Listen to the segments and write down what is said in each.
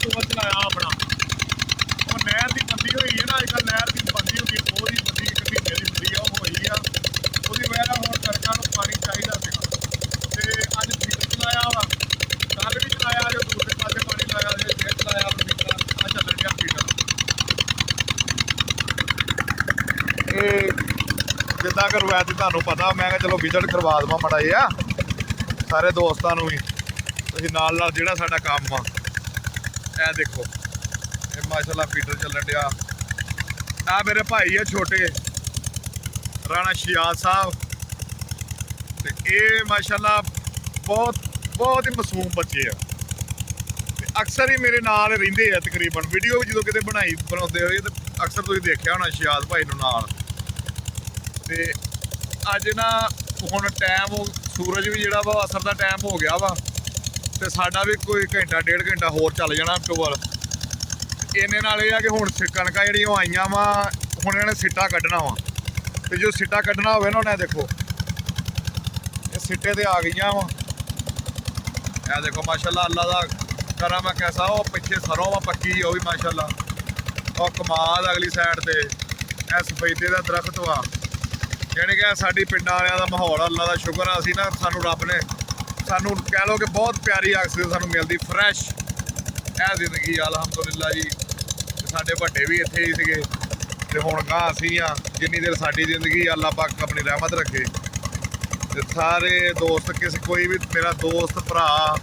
ਸੋਚ ਲਾਇਆ ਆਪਣਾ ਉਹ ਨਹਿਰ ਦੀ ਬੰਦੀ ਹੋਈ ਹੈ ਨਾ। ਅੱਜ ਕੱਲ੍ਹ ਨਹਿਰ ਦੀ ਬੰਦੀ ਹੋ ਗਈ, ਬਹੁਤ ਹੀ ਬੰਦੀ ਇੱਕ ਮਹੀਨੇ ਦੀ ਹੁੰਦੀ ਆ, ਉਹ ਹੋਈ ਆ। ਉਹਦੀ ਵਜ੍ਹਾ ਨਾਲ ਹੁਣ ਸੜਕਾਂ ਨੂੰ ਪਾਣੀ ਚਾਹੀਦਾ ਸੀਗਾ ਤੇ ਅੱਜ ਫੀਟਰ ਚਲਾਇਆ ਵਾ, ਕੱਲ ਵੀ ਚਲਾਇਆ, ਜੋ ਦੂਸਰੇ ਪਾਸੇ ਪਾਣੀ ਲਾਇਆ ਜੇ ਫਿਰ ਚਲਾਇਆ ਫੀਟਰ। ਆ ਚੱਲਣ ਡਿਆ ਫੀਟਰ। ਇਹ ਜਿੱਦਾਂ ਕਿ ਰਵਾਇਤ ਤੁਹਾਨੂੰ ਪਤਾ, ਮੈਂ ਕਿਹਾ ਚਲੋ ਵਿਜ਼ਿਟ ਕਰਵਾ ਦੇਵਾਂ ਮਾੜਾ ਜਿਹਾ ਸਾਰੇ ਦੋਸਤਾਂ ਨੂੰ ਵੀ। ਤੁਸੀਂ ਨਾਲ ਨਾਲ ਜਿਹੜਾ ਸਾਡਾ ਕੰਮ ਆ ਇਹ ਦੇਖੋ, ਇਹ ਮਾਸ਼ਾਅੱਲਾ ਫੀਟਰ ਚੱਲਣ ਡਿਆ। ਆ ਮੇਰੇ ਭਾਈ ਆ ਛੋਟੇ ਰਾਣਾ ਸ਼ਿਆਦ ਸਾਹਿਬ, ਤੇ ਇਹ ਮਾਸ਼ਾਅੱਲਾ ਬਹੁਤ ਬਹੁਤ ਹੀ ਮਾਸੂਮ ਬੱਚੇ ਆ ਤੇ ਅਕਸਰ ਹੀ ਮੇਰੇ ਨਾਲ ਰਹਿੰਦੇ ਆ। ਤਕਰੀਬਨ ਵੀਡੀਓ ਵੀ ਜਦੋਂ ਕਿਤੇ ਬਣਾਉਂਦੇ ਹੋਏ ਤੇ ਅਕਸਰ ਤੁਸੀਂ ਦੇਖਿਆ ਹੋਣਾ ਸ਼ਿਆਦ ਭਾਈ ਨੂੰ ਨਾਲ। ਤੇ ਅੱਜ ਨਾ ਹੁਣ ਟਾਈਮ ਸੂਰਜ ਵੀ ਜਿਹੜਾ ਵਾ ਅਸਰ ਦਾ ਟਾਈਮ ਹੋ ਗਿਆ ਵਾ, ਤੇ ਸਾਡਾ ਵੀ ਕੋਈ ਘੰਟਾ ਡੇਢ ਘੰਟਾ ਹੋਰ ਚੱਲ ਜਾਣਾ ਟੂਬਲ। ਇਹਨੇ ਨਾਲ ਇਹ ਆ ਕਿ ਹੁਣ ਕਣਕਾਂ ਜਿਹੜੀਆਂ ਆਈਆਂ ਵਾ, ਹੁਣ ਇਹਨਾਂ ਨੇ ਸਿੱਟਾ ਕੱਢਣਾ ਵਾ, ਤੇ ਜੋ ਸਿੱਟਾ ਕੱਢਣਾ ਹੋਵੇ ਨਾ ਉਹਨੇ ਦੇਖੋ ਇਹ ਸਿੱਟੇ ਤੇ ਆ ਗਈਆਂ ਵਾ। ਇਹ ਦੇਖੋ ਮਾਸ਼ਾਅੱਲਾ ਅੱਲਾ ਦਾ ਕਰਮ ਹੈ ਕੈਸਾ। ਉਹ ਪਿੱਛੇ ਸਰੋਂ ਵਾ ਪੱਕੀ, ਉਹ ਵੀ ਮਾਸ਼ਾਅੱਲਾ। ਉਹ ਕਮਾਲ ਅਗਲੀ ਸਾਈਡ ਤੇ ਇਹ ਸਫੈਦੇ ਦਾ ਦਰਖਤ ਵਾ। ਯਾਨੀ ਕਿ ਸਾਡੀ ਪਿੰਡਾਂ ਵਾਲਿਆਂ ਦਾ ਮਾਹੌਲ, ਅੱਲਾ ਦਾ ਸ਼ੁਕਰ ਆ ਅਸੀਂ ਨਾ, ਸਾਨੂੰ ਰੱਬ ਨੇ ਸਾਨੂੰ ਕਹਿ ਲਓ ਕਿ ਬਹੁਤ ਪਿਆਰੀ ਆਕਸੀਜਨ ਸਾਨੂੰ ਮਿਲਦੀ, ਫਰੈਸ਼ ਇਹ ਜ਼ਿੰਦਗੀ ਅਲਹਮਦੁਲਿਲਾ ਜੀ। ਸਾਡੇ ਵੱਡੇ ਵੀ ਇੱਥੇ ਹੀ ਸੀਗੇ ਤੇ ਹੁਣ ਗਾਂ ਅਸੀਂ ਆ। ਜਿੰਨੀ ਦੇਰ ਸਾਡੀ ਜ਼ਿੰਦਗੀ ਅੱਲਾ ਪਾਕ ਆਪਣੀ ਰਹਿਮਤ ਰੱਖੇ। ਤੇ ਸਾਰੇ ਦੋਸਤ ਕੋਈ ਵੀ ਮੇਰਾ ਦੋਸਤ ਭਰਾ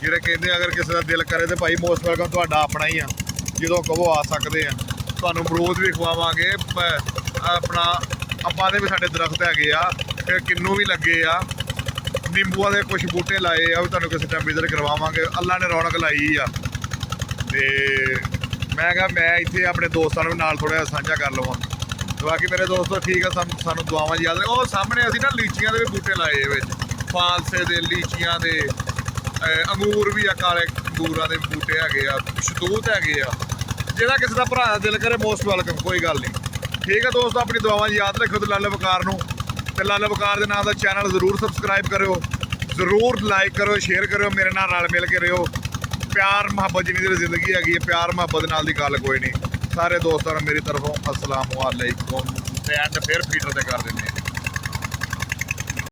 ਜਿਹੜੇ ਕਹਿੰਦੇ ਅਗਰ ਕਿਸੇ ਦਾ ਦਿਲ ਕਰੇ ਤੇ ਭਾਈ ਮੋਸਟ ਵੈਲਕਮ, ਤੁਹਾਡਾ ਆਪਣਾ ਹੀ ਆ, ਜਦੋਂ ਕਹੋ ਆ ਸਕਦੇ ਆ। ਤੁਹਾਨੂੰ ਅਮਰੂਦ ਵੀ ਖਵਾਵਾਂਗੇ, ਆਪਣਾ ਅੰਬਾਂ ਦੇ ਵੀ ਸਾਡੇ ਦਰਖਤ ਹੈਗੇ ਆ, ਫਿਰ ਕਿੰਨੂ ਵੀ ਲੱਗੇ ਆ, ਨਿੰਬੂਆਂ ਦੇ ਕੁਝ ਬੂਟੇ ਲਾਏ ਆ, ਉਹ ਤੁਹਾਨੂੰ ਕਿਸੇ ਟਾਈਮ ਵਿਜ਼ਿਟ ਕਰਵਾਵਾਂਗੇ। ਅੱਲਾ ਨੇ ਰੌਣਕ ਲਾਈ ਆ। ਤੇ ਮੈਂ ਕਿਹਾ ਮੈਂ ਇੱਥੇ ਆਪਣੇ ਦੋਸਤਾਂ ਨੂੰ ਨਾਲ ਥੋੜ੍ਹਾ ਜਿਹਾ ਸਾਂਝਾ ਕਰ ਲਵਾਂ। ਬਾਕੀ ਮੇਰੇ ਦੋਸਤੋ ਠੀਕ ਆ, ਸਾਨੂੰ ਦੁਆਵਾਂ ਯਾਦ ਰੱਖੋ। ਉਹ ਸਾਹਮਣੇ ਅਸੀਂ ਨਾ ਲੀਚੀਆਂ ਦੇ ਵੀ ਬੂਟੇ ਲਾਏ ਵਿੱਚ, ਫਾਲਸੇ ਦੇ, ਲੀਚੀਆਂ ਦੇ, ਅੰਗੂਰ ਵੀ ਆ, ਕਾਲੇ ਅੰਗੂਰਾਂ ਦੇ ਬੂਟੇ ਹੈਗੇ ਆ, ਸ਼ਤੂਤ ਹੈਗੇ ਆ। ਜਿਹੜਾ ਕਿਸੇ ਦਾ ਭਰਾ ਦਾ ਦਿਲ ਕਰੇ ਮੋਸਟ ਵੈਲਕਮ, ਕੋਈ ਗੱਲ ਨਹੀਂ। ਠੀਕ ਆ ਦੋਸਤੋ, ਆਪਣੀ ਦੁਆਵਾਂ ਯਾਦ ਰੱਖੋ ਤੇ ਲਾਲੇ ਵਕਾਰ ਨੂੰ, ਤੇ ਲਾਲੇ ਵਕਾਰ ਦੇ ਨਾਮ ਦਾ ਚੈਨਲ ਜ਼ਰੂਰ ਸਬਸਕ੍ਰਾਈਬ ਕਰਿਓ, ਜ਼ਰੂਰ ਲਾਈਕ ਕਰੋ, ਸ਼ੇਅਰ ਕਰਿਓ, ਮੇਰੇ ਨਾਲ ਰਲ ਮਿਲ ਕੇ ਰਹੋ। ਪਿਆਰ ਮੁਹੱਬਤ ਜਿੰਨੀ ਦੇਰ ਜ਼ਿੰਦਗੀ ਹੈਗੀ ਹੈ, ਪਿਆਰ ਮੁਹੱਬਤ ਨਾਲ ਦੀ ਗੱਲ ਕੋਈ ਨਹੀਂ। ਸਾਰੇ ਦੋਸਤਾਂ ਨੂੰ ਮੇਰੀ ਤਰਫੋਂ ਅਸਲਾਮ ਵਾਲੇਕੁਮ। ਤੇ ਐਂਡ ਫਿਰ ਫੀਟਰ ਤੇ ਕਰ ਦਿੰਦੇ ਹਾਂ।